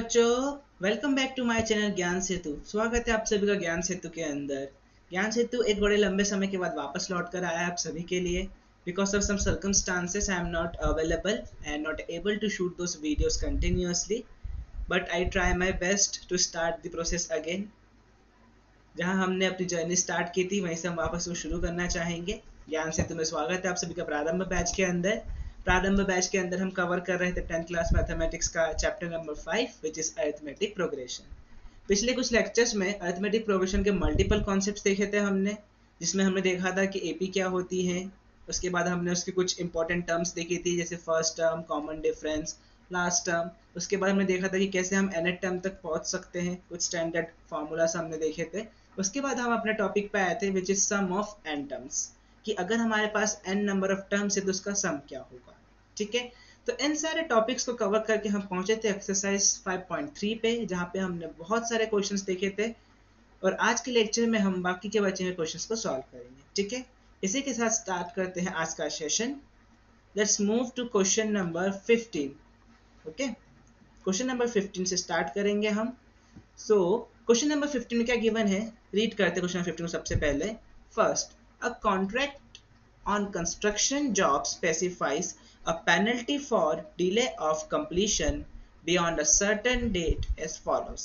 बच्चों, welcome back to my channel Gyan Setu. स्वागत है आप सभी का ज्ञान सेतु के अंदर। ज्ञान सेतु एक बड़े लंबे समय के बाद वापस लौट कर आया है आप सभी के लिए। Because of some circumstances I am not available and not able to shoot those videos continuously, but I try my best to start the process again. जहां हमने अपनी जर्नी स्टार्ट की थी वहीं से हम वापस वो शुरू करना चाहेंगे। ज्ञान सेतु में स्वागत है आप सभी का प्रारंभ बैच के अंदर। प्रारंभ बैच के अंदर हम कवर कर रहे थे 10th क्लास मैथमेटिक्स का chapter number 5 which is arithmetic progression. पिछले कुछ लेक्चर्स में अरिथमेटिक प्रोग्रेशन के मल्टीपल कॉन्सेप्ट्स देखे थे हमने, जिसमें हमने देखा था कि एपी क्या होती है। उसके बाद हमने उसके कुछ इंपॉर्टेंट टर्म्स देखी थी, जैसे first term, common difference, last term. उसके बाद हमने देखा था कि कैसे हम nth टर्म तक पहुंच सकते हैं, कुछ स्टैंडर्ड फार्मूलास हमने देखे थे। उसके बाद हम अपने टॉपिक पे आए थे which is sum of n terms, कि अगर हमारे पास n नंबर ऑफ टर्म्स है तो उसका सम क्या होगा। ठीक है, तो इन सारे टॉपिक्स को कवर करके हम पहुंचे थे एक्सरसाइज 5.3 पे, जहाँ पे हमने बहुत सारे क्वेश्चंस देखे थे। और आज के लेक्चर में हम बाकी के बचे हुए क्वेश्चंस को सॉल्व करेंगे। ठीक है, इसी के साथ स्टार्ट करते हैं आज का session. Let's move to question number 15। Okay, question number 15 से स्टार्ट करेंगे हम। सो क्वेश्चन नंबर 15 में क्या गिवन है, रीड करते हैं क्वेश्चन नंबर 15 को सबसे पहले। First, a contract on construction job specifies a penalty for delay of completion beyond a certain date as follows।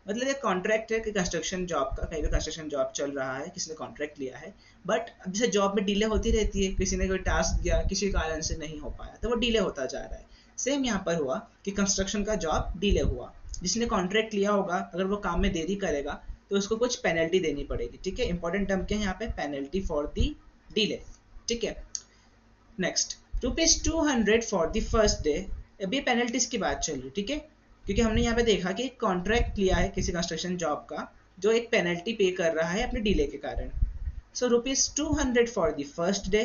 मतलब एक कॉन्ट्रैक्ट है कि कंस्ट्रक्शन जॉब का, कहीं पे कंस्ट्रक्शन जॉब चल रहा है, किसी ने कॉन्ट्रैक्ट लिया है, बट अब जैसे जॉब में डिले होती रहती है, किसी ने कोई टास्क दिया, किसी कारण से नहीं हो पाया तो वो डिले होता जा रहा है। सेम यहाँ पर हुआ कि कंस्ट्रक्शन का जॉब डिले हुआ। जिसने कॉन्ट्रैक्ट लिया होगा अगर वो काम में देरी करेगा तो उसको कुछ पेनल्टी देनी पड़ेगी। ठीक है, इंपॉर्टेंट टर्म क्या है यहाँ पे, पेनल्टी फॉर दी डिले। ठीक है, next, ₹200 for the first day. अभी पेनल्टीज की बात चल रही, ठीक है, क्योंकि हमने यहाँ पे देखा कि कॉन्ट्रैक्ट लिया है किसी कंस्ट्रक्शन जॉब का, जो एक पेनल्टी पे कर रहा है अपने डिले के कारण। सो ₹200 for the first day,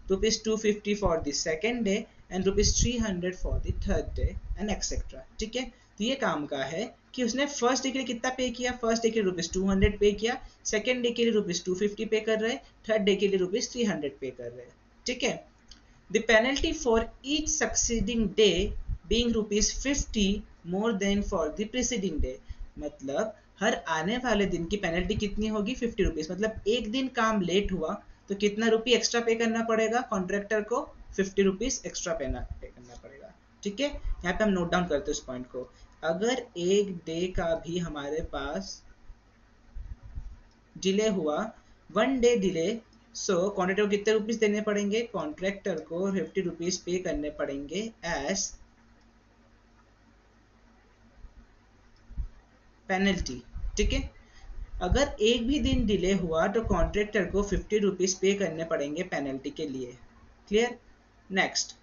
₹250 for the second day and ₹300 for the third day and etcetera. ठीक है, तो ये काम का है कि उसने फर्स्ट डे के लिए कितना पे किया, फर्स्ट डे के लिए ₹200 पे किया, सेकेंड डे के लिए ₹250 पे कर रहे हैं, थर्ड डे के लिए ₹300 पे कर रहे हैं। ठीक है, the penalty for each succeeding day being ₹50 more than for the preceding day। मतलब हर आने वाले दिन की पेनल्टी कितनी होगी, ₹50। मतलब एक दिन काम लेट हुआ तो कितना रुपये एक्स्ट्रा पे करना पड़ेगा कॉन्ट्रैक्टर को, ₹50 एक्स्ट्रा पे करना पड़ेगा। ठीक है, यहाँ पे हम नोट डाउन करते हैं उस पॉइंट को। अगर एक डे का भी हमारे पास डिले हुआ, 1 डे डिले, सो कॉन्ट्रैक्टर को कितने रुपीस देने पड़ेंगे, कॉन्ट्रैक्टर को ₹50 पे करने पड़ेंगे एज पेनल्टी। ठीक है, अगर एक भी दिन डिले हुआ तो कॉन्ट्रैक्टर को ₹50 पे करने पड़ेंगे पेनल्टी के लिए। Clear. Next,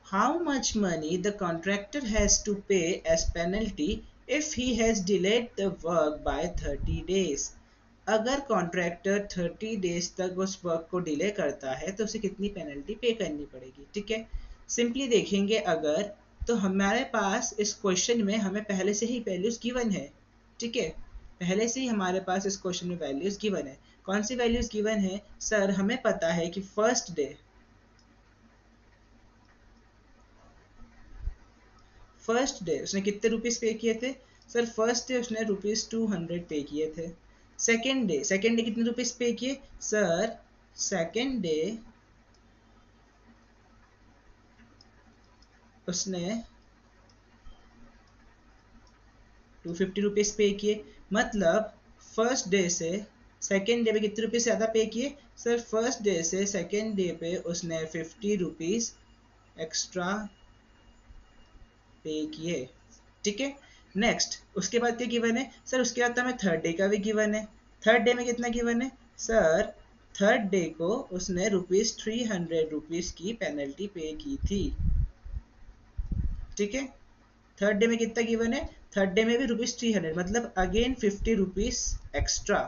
how much money the contractor has to pay as penalty if he has delayed the work by 30 days। अगर कॉन्ट्रैक्टर 30 डेज तक उस वर्क को डिले करता है तो उसे कितनी पेनल्टी पे करनी पड़ेगी। ठीक है, सिंपली देखेंगे अगर, तो हमारे पास इस क्वेश्चन में हमें पहले से ही वैल्यूज गिवन है। ठीक है, पहले से ही हमारे पास इस क्वेश्चन में वैल्यूज गिवन है। कौन सी वैल्यूज गिवन है सर, हमें पता है कि फर्स्ट डे उसने कितने रुपीस पे किए थे सर, फर्स्ट डे उसने ₹200 पे किए थे। सेकेंड डे कितने रुपीस पे किए सर, सेकेंड डे उसने ₹250 पे किए। मतलब फर्स्ट डे से सेकेंड डे पे कितने रुपीस ज़्यादा पे किए सर, फर्स्ट डे से सेकेंड डे पे उसने ₹50 एक्स्ट्रा पे किए। ठीक है, नेक्स्ट उसके बाद क्या गिवन है सर, उसके बाद तो हमें थर्ड डे का भी गिवन है। थर्ड डे में कितना गिवन है सर, थर्ड डे को उसने ₹300 की पेनल्टी पे की थी। ठीक है, थर्ड डे में कितना गिवन है, थर्ड डे में भी ₹300, मतलब अगेन ₹50 एक्स्ट्रा।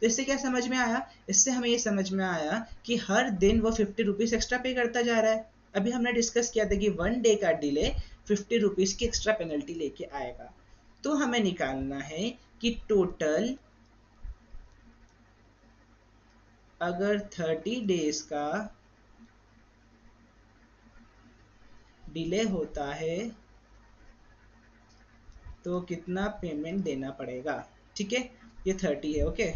तो इससे क्या समझ में आया, इससे हमें ये समझ में आया कि हर दिन वो ₹50 एक्स्ट्रा पे करता जा रहा है। अभी हमने डिस्कस किया था कि 1 डे का डिले ₹50 की एक्स्ट्रा पेनल्टी लेके आएगा। तो हमें निकालना है कि टोटल अगर 30 डेज का डिले होता है तो कितना पेमेंट देना पड़ेगा। ठीक है, ये 30 है। ओके,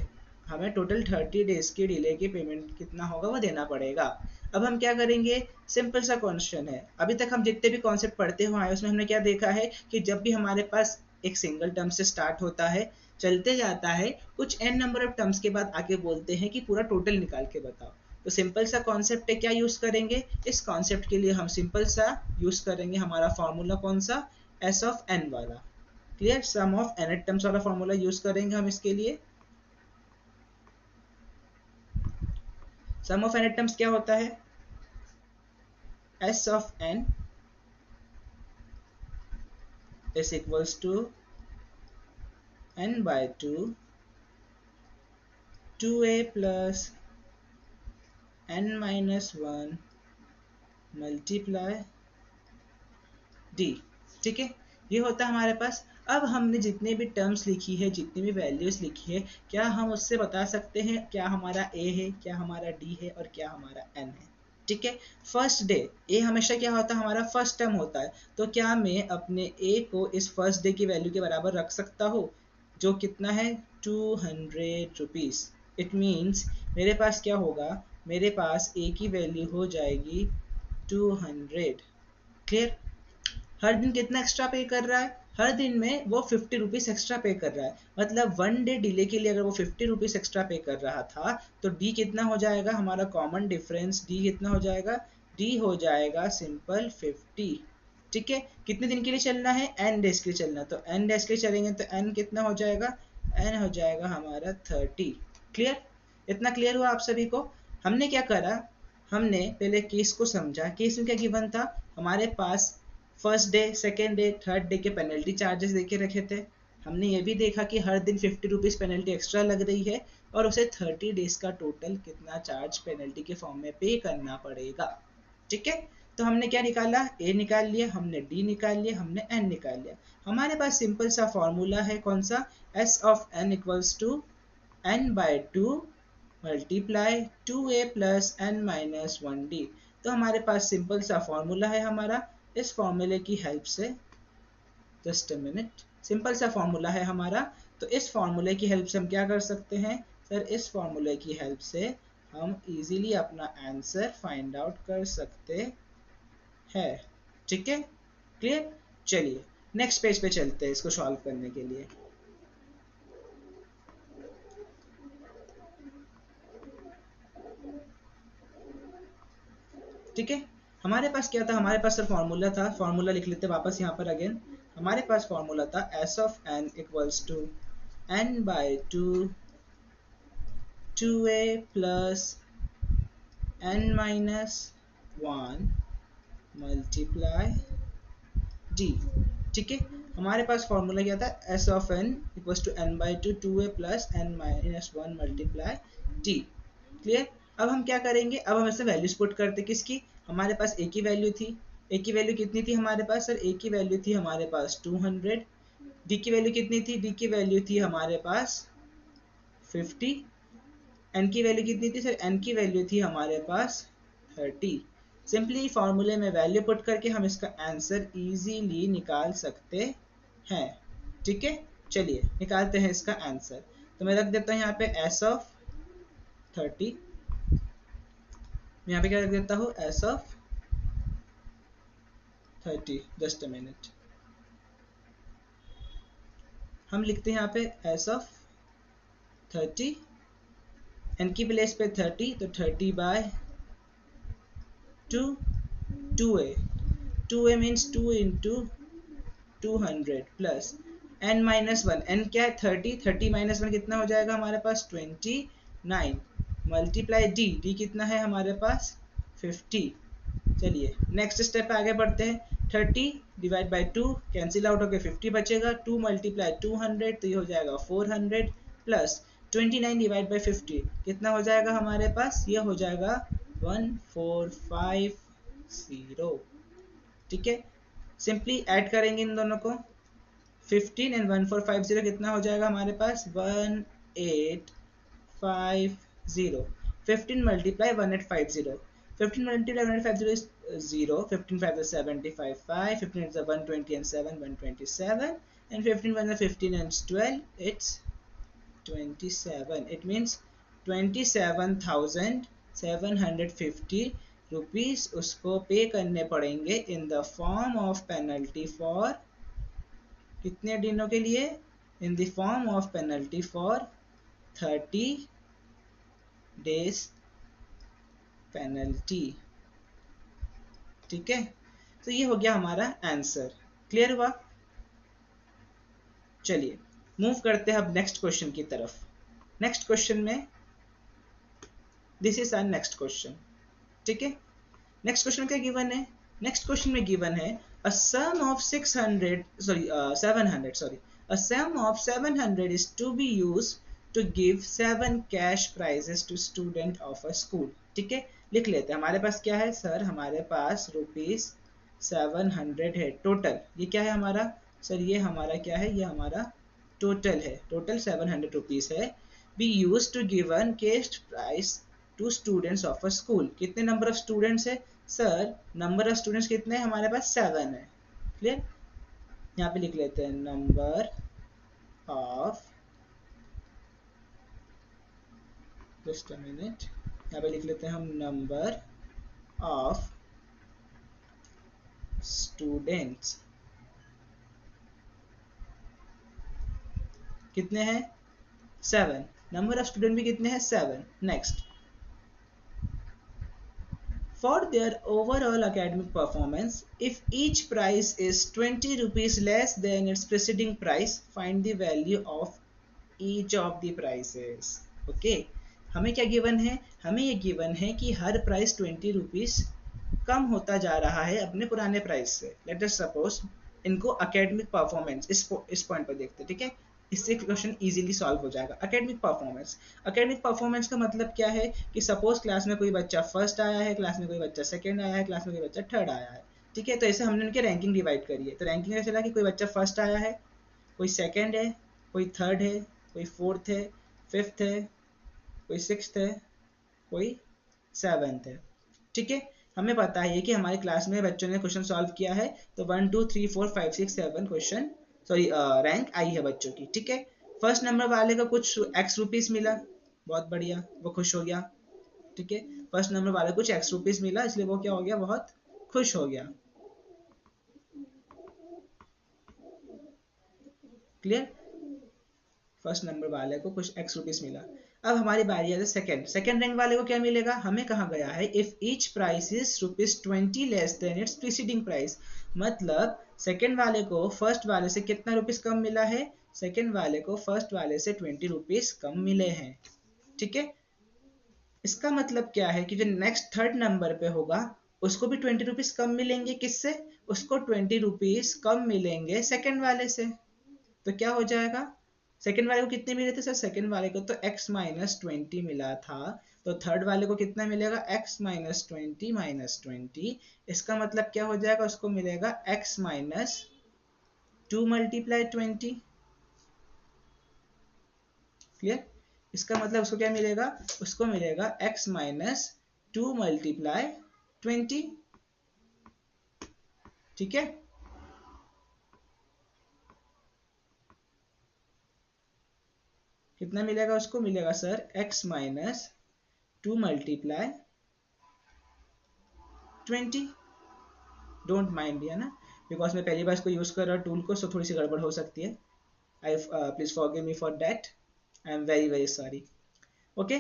हमें टोटल 30 डेज की डिले की पेमेंट कितना होगा वो देना पड़ेगा। अब हम क्या करेंगे, सिंपल सा क्वेश्चन है। अभी तक हम जितने भी कॉन्सेप्ट पढ़ते हुए आए उसमें हमने क्या देखा है कि जब भी हमारे पास एक सिंगल टर्म से स्टार्ट होता है, चलते जाता है, कुछ n नंबर ऑफ टर्म्स के बाद आके बोलते हैं कि पूरा टोटल निकाल के बताओ। तो सिंपल सा कॉन्सेप्ट है, क्या यूज करेंगे इस कॉन्सेप्ट के लिए, हम सिंपल सा यूज करेंगे हमारा फॉर्मूला कौन सा, s ऑफ n वाला। Clear, sum of n terms वाला फॉर्मूला यूज करेंगे हम इसके लिए। सम ऑफ n टर्म्स क्या होता है, s of n is equals to n by 2 2a plus n minus 1 multiply d। ठीक है, ये होता है हमारे पास। अब हमने जितने भी टर्म्स लिखी है, जितनी भी वैल्यूज लिखी है, क्या हम उससे बता सकते हैं क्या हमारा a है, क्या हमारा d है और क्या हमारा n है। ठीक है, फर्स्ट डे ए हमेशा क्या होता है, हमारा फर्स्ट टर्म होता है। तो क्या मैं अपने ए को इस फर्स्ट डे की वैल्यू के बराबर रख सकता हूँ, जो कितना है 200 रुपीज। इट मीन्स मेरे पास क्या होगा, मेरे पास ए की वैल्यू हो जाएगी 200। क्लियर, हर दिन कितना एक्स्ट्रा पे कर रहा है, हर दिन में वो 50 रुपीज एक्स्ट्रा पे कर रहा है। मतलब 1 डे डिले के लिए अगर वो 50 रुपीज एक्स्ट्रा पे कर रहा था, तो डी कितना हो जाएगा, हमारा कॉमन डिफरेंस डी कितना हो जाएगा, डी हो जाएगा सिंपल 50। ठीक है, कितने दिन के लिए चलना है, n डेज के लिए चलना, तो n डेज के लिए चलेंगे तो n कितना हो जाएगा, n हो जाएगा हमारा 30। क्लियर, इतना क्लियर हुआ आप सभी को। हमने क्या करा, हमने पहले केस को समझा। केस में क्या गिवन था, हमारे पास first day, second day, third day के पेनल्टी चार्जेस देके रखे थे। हमने ये भी देखा कि हर दिन 50 रुपीज पेनल्टी एक्स्ट्रा लग रही है और उसे 30 डेज का टोटल कितना चार्ज पेनल्टी के फॉर्म में पे करना पड़ेगा। ठीक है, तो हमने क्या निकाला, ए निकाल लिया, हमने डी निकाल लिया, हमने एन निकाल लिया। हमारे पास सिंपल सा फॉर्मूला है कौन सा, S of N equals to N by 2 multiply 2a plus N minus 1d। तो हमारे पास सिंपल सा फॉर्मूला है हमारा। इस फॉर्मूले की हेल्प से, जस्ट अ मिनट, सिंपल सा फॉर्मूला है हमारा। तो इस फॉर्मूले की हेल्प से हम क्या कर सकते हैं सर, इस फॉर्मूले की हेल्प से हम इजीली अपना आंसर फाइंड आउट कर सकते हैं। ठीक है, क्लियर। चलिए नेक्स्ट पेज पे चलते हैं इसको सॉल्व करने के लिए। ठीक है, हमारे पास क्या था, हमारे पास सर फॉर्मूला था, फॉर्मूला लिख लेते वापस यहाँ पर अगेन। हमारे पास फॉर्मूला था s of n equals to n बाय 2 2a plus n minus 1 multiply d। ठीक है, हमारे पास फॉर्मूला क्या था, s of n equals to n बाय 2 2a plus n minus 1 multiply d। Clear, अब हम क्या करेंगे, अब हम इससे वैल्यूज पुट करते किसकी, हमारे पास ए की वैल्यू थी। ए की वैल्यू कितनी थी हमारे पास सर, ए की वैल्यू थी हमारे पास 200। डी की वैल्यू कितनी थी, डी की वैल्यू थी हमारे पास 50। एन की वैल्यू कितनी थी सर, एन की वैल्यू थी हमारे पास 30। सिंपली फॉर्मूले में वैल्यू पुट करके हम इसका आंसर इजीली निकाल सकते हैं। ठीक है, चलिए निकालते हैं इसका आंसर। तो मैं रख देता हूँ यहाँ पे s ऑफ 30, यहाँ पे क्या रख देता हूँ, s of 30, just a minute. हम लिखते हैं यहाँ पे s ऑफ 30, n की प्लेस पे 30, तो 30 बाय 2 2a, 2a means 2 into 200 plus n minus 1, n क्या है 30, 30 माइनस 1 कितना हो जाएगा हमारे पास 29 मल्टीप्लाई d, d कितना है हमारे पास 50। चलिए नेक्स्ट स्टेप पे आगे बढ़ते हैं। 30 डिवाइड बाई 2 कैंसिल आउट होकर 50 बचेगा, 2 मल्टीप्लाई 200 तो ये हो जाएगा 400 प्लस 29 डिवाइड बाई 50 कितना हो जाएगा हमारे पास, ये हो जाएगा 1450। ठीक है, सिंपली ऐड करेंगे इन दोनों को, 15 एंड 1450 कितना हो जाएगा हमारे पास 1850। 15 multiply 1850, 15 multiplied 150 is 0, 15 5 is 75, 5, 15 is 120 and 7, 127, and 15 1 15 and 12, it's 27. It means 27,750 rupees उसको पे करने पड़ेंगे in the form of penalty for कितने दिनों के लिए, in the form of penalty for 30 days penalty. ठीक है, तो ये हो गया हमारा आंसर। क्लियर हुआ? चलिए मूव करते हैं अब नेक्स्ट क्वेश्चन की तरफ। नेक्स्ट क्वेश्चन में, this is our next question. ठीक है, नेक्स्ट क्वेश्चन क्या गिवन है? नेक्स्ट क्वेश्चन में गिवन है a sum of 700 a sum of 700 is to be used to give 7 cash prizes to student of a school। ठीक है, लिख लेते हैं। हमारे पास क्या है सर? हमारे पास रुपीज 700 है टोटल। ये क्या है हमारा सर? ये हमारा क्या है? ये हमारा टोटल है। टोटल 700 रुपीज है। Be use to given cash prize to students of a school. कितने नंबर ऑफ स्टूडेंट्स है सर? नंबर ऑफ स्टूडेंट्स कितने हैं हमारे पास? 7 है। क्लियर? यहाँ पे लिख लेते हैं number of, just a minute, यहाँ पे लिख लेते हैं हम नंबर ऑफ स्टूडेंट्स कितने हैं? 7। नंबर ऑफ स्टूडेंट भी कितने हैं? 7। Next, for their overall academic performance, if each prize is 20 rupees less than its preceding price, find the value of each of the prizes। okay, हमें क्या given है? हमें ये गिवन है कि हर प्राइस 20 रुपीज कम होता जा रहा है अपने पुराने प्राइस से। लेट अस सपोज इनको एकेडमिक परफॉर्मेंस, इस पॉइंट पर देखते हैं। ठीक है, इससे क्वेश्चन इजीली सॉल्व हो जाएगा। एकेडमिक परफॉर्मेंस, एकेडमिक परफॉर्मेंस का मतलब क्या है कि सपोज क्लास में कोई बच्चा फर्स्ट आया है, क्लास में कोई बच्चा सेकंड आया है, क्लास में कोई बच्चा थर्ड आया है। ठीक है, तो ऐसे हमने उनके रैंकिंग डिवाइड करी है। तो रैंकिंग ऐसा चला कि कोई बच्चा फर्स्ट आया है, कोई सेकंड है, कोई थर्ड है, कोई फोर्थ है, फिफ्थ है, कोई सिक्स्थ है, कोई सेवंथ है। ठीक है, हमें पता है कि हमारी क्लास में बच्चों ने क्वेश्चन सॉल्व किया है, तो 1 2 3 4 5 6 7 क्वेश्चन रैंक आई है बच्चों की। ठीक है, फर्स्ट नंबर वाले का कुछ एक्स रुपीज मिला, बहुत बढ़िया, वो खुश हो गया। ठीक है, फर्स्ट नंबर वाले कुछ एक्स रुपीज मिला, इसलिए वो क्या हो गया? बहुत खुश हो गया। क्लियर? फर्स्ट नंबर वाले को कुछ एक्स रुपीज मिला। अब हमारी बारी है सेकंड रैंक वाले को क्या मिलेगा? हमें कहा गया है if each price is ₹20 less than it's preceding price. मतलब सेकंड वाले को फर्स्ट वाले से कितना रुपीस कम मिला है? सेकंड वाले को फर्स्ट वाले से 20 रुपीस कम मिले हैं। ठीक है, इसका मतलब क्या है कि जो नेक्स्ट थर्ड नंबर पे होगा उसको भी 20 रुपीस कम मिलेंगे। किससे? उसको 20 रुपीस कम मिलेंगे सेकंड वाले से। तो क्या हो जाएगा? सेकंड वाले को कितने मिले थे सर? सेकंड वाले को तो x माइनस 20 मिला था, तो थर्ड वाले को कितना मिलेगा? x minus 20 minus 20। इसका मतलब क्या हो जाएगा? उसको मिलेगा x माइनस 2 मल्टीप्लाई 20। क्लियर? इसका मतलब उसको क्या मिलेगा? उसको मिलेगा x माइनस 2 मल्टीप्लाई 20। ठीक है, कितना मिलेगा? उसको मिलेगा sir x minus 2 multiply 20। Don't mind दिया ना, बिकॉज मैं पहली बार इसको यूज कर रहा हूँ टूल को, सो थोड़ी सी गड़बड़ हो सकती है। I please forgive me for that, I am very very sorry. Okay,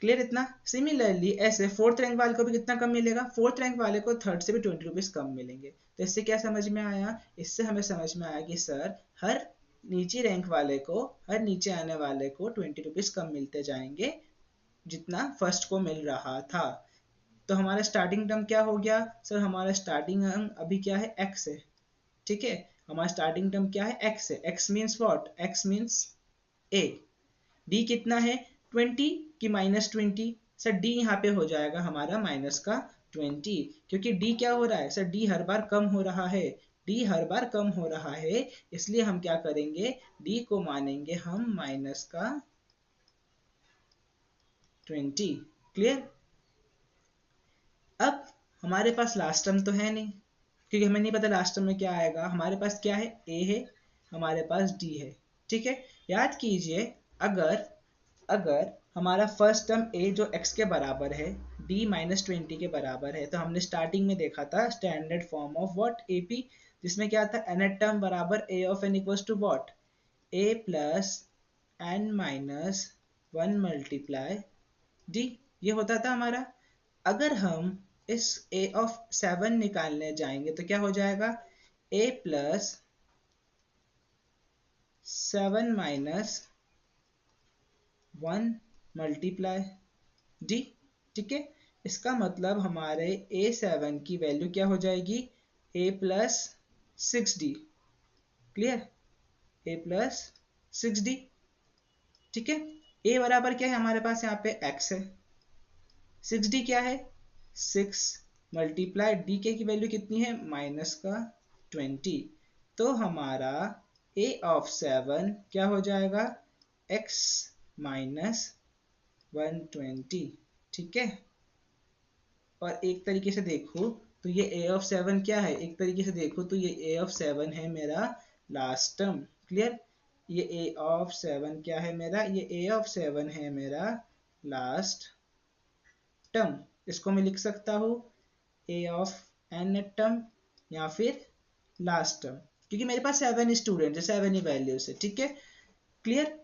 clear इतना? सिमिलरली ऐसे फोर्थ रैंक वाले को भी कितना कम मिलेगा? फोर्थ रैंक वाले को थर्ड से भी 20 रुपीज कम मिलेंगे। तो इससे क्या समझ में आया? इससे हमें समझ में आया कि सर हर नीचे रैंक वाले को, हर नीचे आने वाले को 20 रुपीज कम मिलते जाएंगे जितना फर्स्ट को मिल रहा था। तो हमारा स्टार्टिंग टर्म क्या हो गया सर? हमारा स्टार्टिंग टर्म अभी क्या है? x है। ठीक है, हमारा स्टार्टिंग टर्म क्या है? x है। x means what? x means a। d कितना है? 20 की माइनस 20। सर d यहाँ पे हो जाएगा हमारा माइनस का 20, क्योंकि d क्या हो रहा है सर? d हर बार कम हो रहा है। d हर बार कम हो रहा है, इसलिए हम क्या करेंगे? d को मानेंगे हम माइनस का 20। क्लियर? अब हमारे पास लास्ट टर्म तो है नहीं, क्योंकि हमें नहीं पता लास्ट टर्म में क्या आएगा। हमारे पास क्या है? a है, हमारे पास d है। ठीक है, याद कीजिए अगर अगर हमारा फर्स्ट टर्म a जो x के बराबर है d माइनस 20 के बराबर है, तो हमने स्टार्टिंग में देखा था standard form of what AP, जिसमें क्या था nth टर्म बराबर a of n equals to what a plus n minus 1 multiply d, ये होता था हमारा। अगर हम इस a ऑफ 7 निकालने जाएंगे तो क्या हो जाएगा a plus 7 minus 1 multiply d। ठीक है, इसका मतलब हमारे a7 की वैल्यू क्या हो जाएगी a plus 6d। Clear, a plus 6d। ठीक है, a बराबर क्या है हमारे पास यहाँ पे x है, 6d क्या है 6 मल्टीप्लाई d के की वैल्यू कितनी है माइनस का 20, तो हमारा a ऑफ 7 क्या हो जाएगा x माइनस 120। ठीक है, और एक तरीके से देखो तो ये a ऑफ 7 क्या है, एक तरीके से देखो तो ये a ऑफ 7 है मेरा लास्ट टर्म। क्लियर, ये a ऑफ 7 क्या है मेरा, ये a ऑफ 7 है मेरा लास्ट टर्म। इसको मैं लिख सकता हूँ a ऑफ n टर्म या फिर लास्ट टर्म, क्योंकि मेरे पास 7 स्टूडेंट है, 7 ही वैल्यूज है। ठीक है, क्लियर।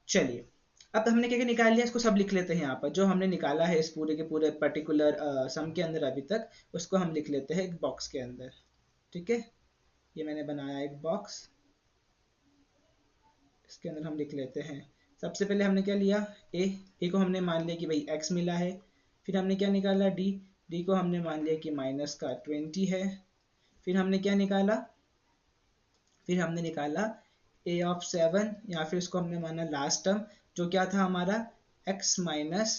चलिए, अब हमने क्या क्या निकाल लिया, इसको सब लिख लेते हैं यहाँ पर। जो हमने निकाला है इस पूरे के पूरे पर्टिकुलर सम के अंदर अभी तक, उसको हम लिख लेते हैं एक बॉक्स के अंदर। ठीक है, ये मैंने बनाया एक बॉक्स, इसके अंदर हम लिख लेते हैं। सबसे पहले हमने क्या लिया a को हमने मान लिया कि भाई x मिला है। फिर हमने क्या निकाला d को हमने मान लिया कि माइनस का 20 है। फिर हमने क्या निकाला, फिर हमने निकाला a ऑफ 7 या फिर उसको हमने माना लास्ट टर्म, जो क्या था हमारा x माइनस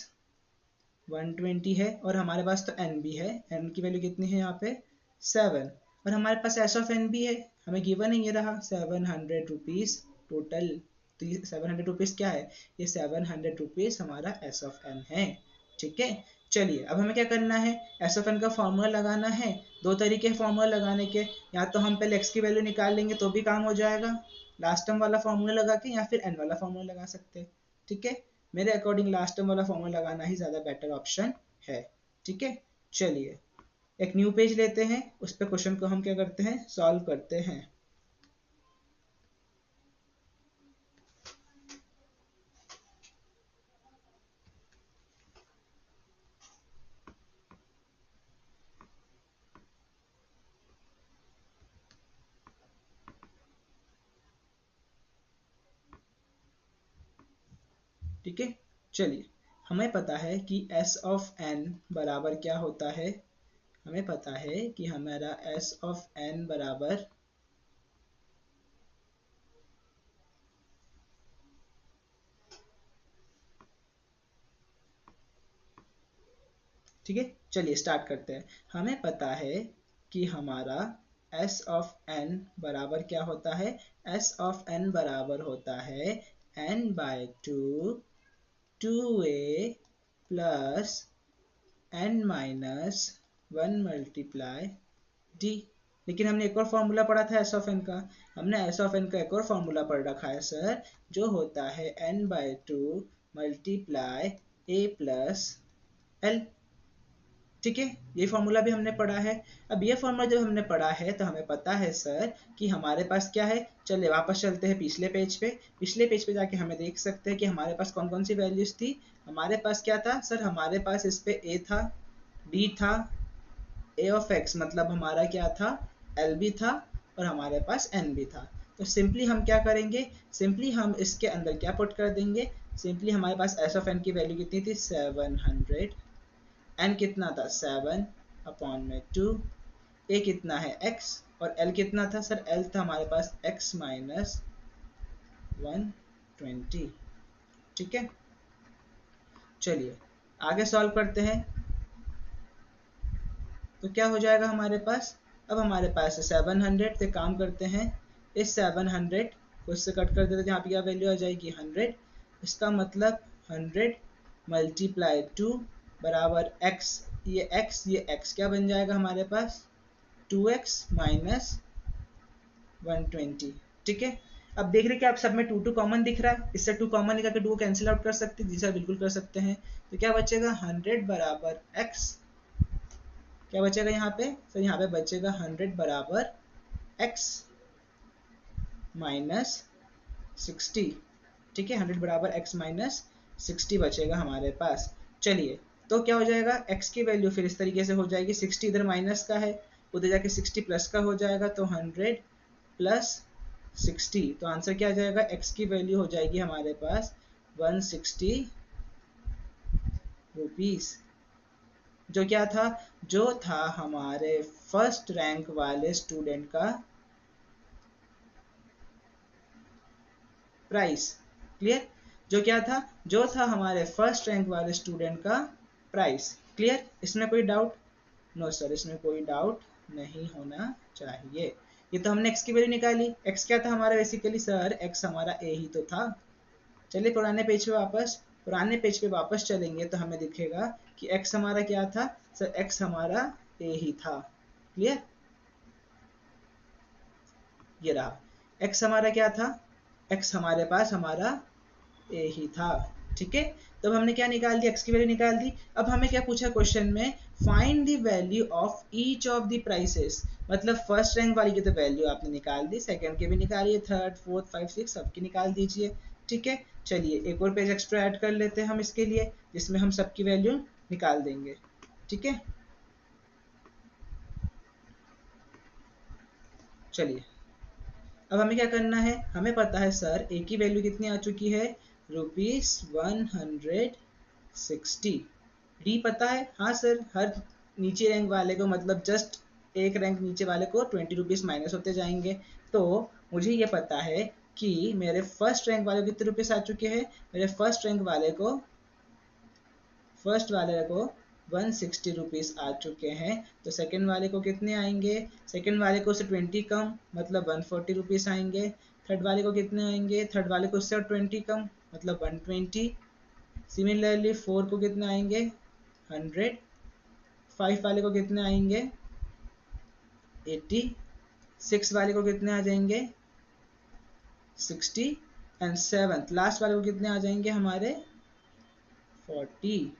120 है, और हमारे पास तो n भी है, n की वैल्यू कितनी है यहाँ पे 7, और हमारे पास s ऑफ n भी है, हमें गिवन है ये रहा 700 रुपीज टोटल। तो ये 700 रुपीज क्या है, ये 700 रुपीज हमारा s ऑफ n है। ठीक है, चलिए अब हमें क्या करना है, एस ऑफ एन का फॉर्मूला लगाना है। दो तरीके हैं फॉर्मूला लगाने के, या तो हम पहले x की वैल्यू निकाल लेंगे तो भी काम हो जाएगा लास्ट टर्म वाला फॉर्मूला लगा के, या फिर n वाला फॉर्मूला लगा सकते हैं। ठीक है, मेरे अकॉर्डिंग लास्ट टर्म वाला फॉर्मूला लगाना ही ज़्यादा बेटर ऑप्शन है। ठीक है, चलिए एक न्यू पेज लेते हैं, उस पर क्वेश्चन को हम क्या करते हैं सॉल्व करते हैं। ठीक है, चलिए हमें पता है कि s ऑफ n बराबर क्या होता है, हमें पता है कि हमारा s ऑफ n बराबर ठीक है, चलिए स्टार्ट करते हैं। हमें पता है कि हमारा s ऑफ n बराबर क्या होता है, s ऑफ n बराबर होता है n बाय 2a plus n minus 1 multiply d। लेकिन हमने एक और फॉर्मूला पढ़ा था s ऑफ n का, हमने s ऑफ n का एक और फॉर्मूला पढ़ रखा है सर, जो होता है n बाय 2 मल्टीप्लाई a प्लस l। ठीक है, ये फॉर्मूला भी हमने पढ़ा है। अब ये फॉर्मूला जब हमने पढ़ा है तो हमें पता है सर कि हमारे पास क्या है। चलिए वापस चलते हैं पिछले पेज पे, पिछले पेज पे जाके हमें देख सकते हैं कि हमारे पास कौन कौन सी वैल्यूज थी। हमारे पास क्या था सर, हमारे पास इस पे a था, d था, a ऑफ x मतलब हमारा क्या था l भी था, और हमारे पास n भी था। तो सिंपली हम क्या करेंगे, सिंपली हम इसके अंदर क्या पुट कर देंगे, सिंपली हमारे पास s ऑफ n की वैल्यू कितनी थी 700, n कितना था 7 अपॉन में 2, a कितना है x, और l कितना था सर, l था हमारे पास x माइनस 120। ठीक है, चलिए आगे सॉल्व करते हैं। तो क्या हो जाएगा हमारे पास, अब हमारे पास 700 से काम करते हैं, इस 700 को इससे कट कर देते हैं, यहाँ पे क्या वैल्यू आ जाएगी 100। इसका मतलब 100 मल्टीप्लाई 2 बराबर x, ये x क्या बन जाएगा हमारे पास 2x माइनस 120। ठीक है, अब देख रहे कि आप सब में 2 कॉमन दिख रहा है, इससे 2 कॉमन निकाल के 2 को कैंसिल आउट कर सकते हैं, जी सर बिल्कुल कर सकते हैं। तो क्या बचेगा 100 बराबर x, क्या बचेगा यहाँ पे सर, यहाँ पे बचेगा 100 बराबर x माइनस 60, ठीक है 100 बराबर x माइनस 60 बचेगा हमारे पास। चलिए तो क्या हो जाएगा, x की वैल्यू फिर इस तरीके से हो जाएगी, 60 इधर माइनस का है, उधर जाके 60 प्लस का हो जाएगा, तो 100 प्लस 60, तो आंसर क्या आ जाएगा, x की वैल्यू हो जाएगी हमारे पास 160 रुपीस, जो क्या था, जो था हमारे फर्स्ट रैंक वाले स्टूडेंट का प्राइस। क्लियर, जो क्या था, जो था हमारे फर्स्ट रैंक वाले स्टूडेंट का प्राइस। क्लियर, इसमें कोई डाउट? नो सर, इसमें कोई डाउट नहीं होना चाहिए। ये तो हमने x की वैल्यू निकाली, x क्या था हमारा बेसिकली सर, x हमारा a ही तो था। चलिए पुराने पेज पे वापस चलेंगे तो हमें दिखेगा कि x हमारा क्या था सर, x हमारा a ही था। क्लियर, ये रहा x हमारा क्या था, x हमारे पास हमारा a ही था। ठीक है, तो हमने क्या निकाल दी, x की वैल्यू निकाल दी। अब हमें क्या पूछा क्वेश्चन में, find the value of each of the prices, मतलब फर्स्ट रैंक वाली की तो वैल्यू आपने निकाल दी, सेकंड की भी निकालिए, थर्ड फोर्थ 5 6 सबकी निकाल दीजिए। ठीक है, चलिए एक और पेज एक्स्ट्रा ऐड कर लेते हैं हम इसके लिए, जिसमें हम सबकी वैल्यू निकाल देंगे। ठीक है, चलिए अब हमें क्या करना है, हमें पता है सर ए की वैल्यू कितनी आ चुकी है, ₹160। डी पता है, हाँ सर, हर नीचे रैंक वाले को, मतलब जस्ट एक रैंक नीचे वाले को 20 रुपीज़ माइनस होते जाएंगे। तो मुझे ये पता है कि मेरे फर्स्ट रैंक वाले को कितने रुपीज़ आ चुके हैं, मेरे फर्स्ट वाले को 160 रुपीज़ आ चुके हैं। तो सेकंड वाले को कितने आएंगे, सेकंड वाले को उससे 20 कम, मतलब 140 रुपीज़ आएंगे। थर्ड वाले को कितने आएंगे, थर्ड वाले को उससे 20 कम, मतलब 120। सिमिलरली 4 को कितने आएंगे, 100। 5 वाले को कितने आएंगे, 80। 6 वाले को कितने आ जाएंगे, 60। एंड 7th लास्ट वाले को कितने आ जाएंगे हमारे, 40।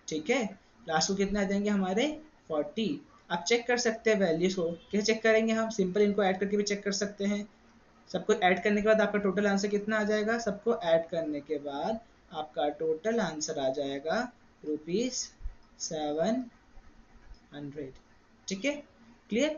ठीक है, लास्ट को कितने आ जाएंगे हमारे, 40। आप चेक कर सकते हैं वैल्यूज को, कैसे चेक करेंगे हम, सिंपल इनको ऐड करके भी चेक कर सकते हैं। सबको ऐड करने के बाद आपका टोटल आंसर कितना आ जाएगा, सबको ऐड करने के बाद आपका टोटल आंसर आ जाएगा ₹700। ठीक है, क्लियर।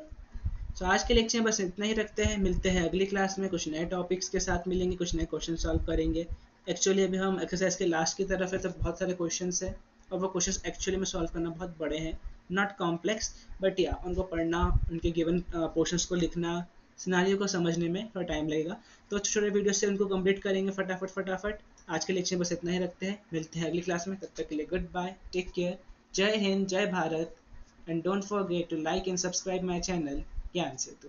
तो आज के लेक्चर में बस इतना ही रखते हैं, मिलते हैं अगली क्लास में, कुछ नए टॉपिक्स के साथ मिलेंगे, कुछ नए क्वेश्चन सॉल्व करेंगे। एक्चुअली अभी हम एक्सरसाइज के लास्ट की तरफ है, तो बहुत सारे क्वेश्चंस हैं और वो क्वेश्चंस एक्चुअली में सॉल्व करना बहुत बड़े हैं, नॉट कॉम्प्लेक्स, बट या उनको पढ़ना, उनके गिवन पोर्शंस को लिखना, सिनारियो को समझने में थोड़ा टाइम लगेगा। तो छोटे वीडियो से उनको कंप्लीट करेंगे फटाफट। आज के लेक्चर बस इतना ही रखते हैं, मिलते हैं अगली क्लास में, तब तक के लिए गुड बाय, टेक केयर, जय हिंद, जय Bharat, and don't forget to like and subscribe my channel Gyan Setu.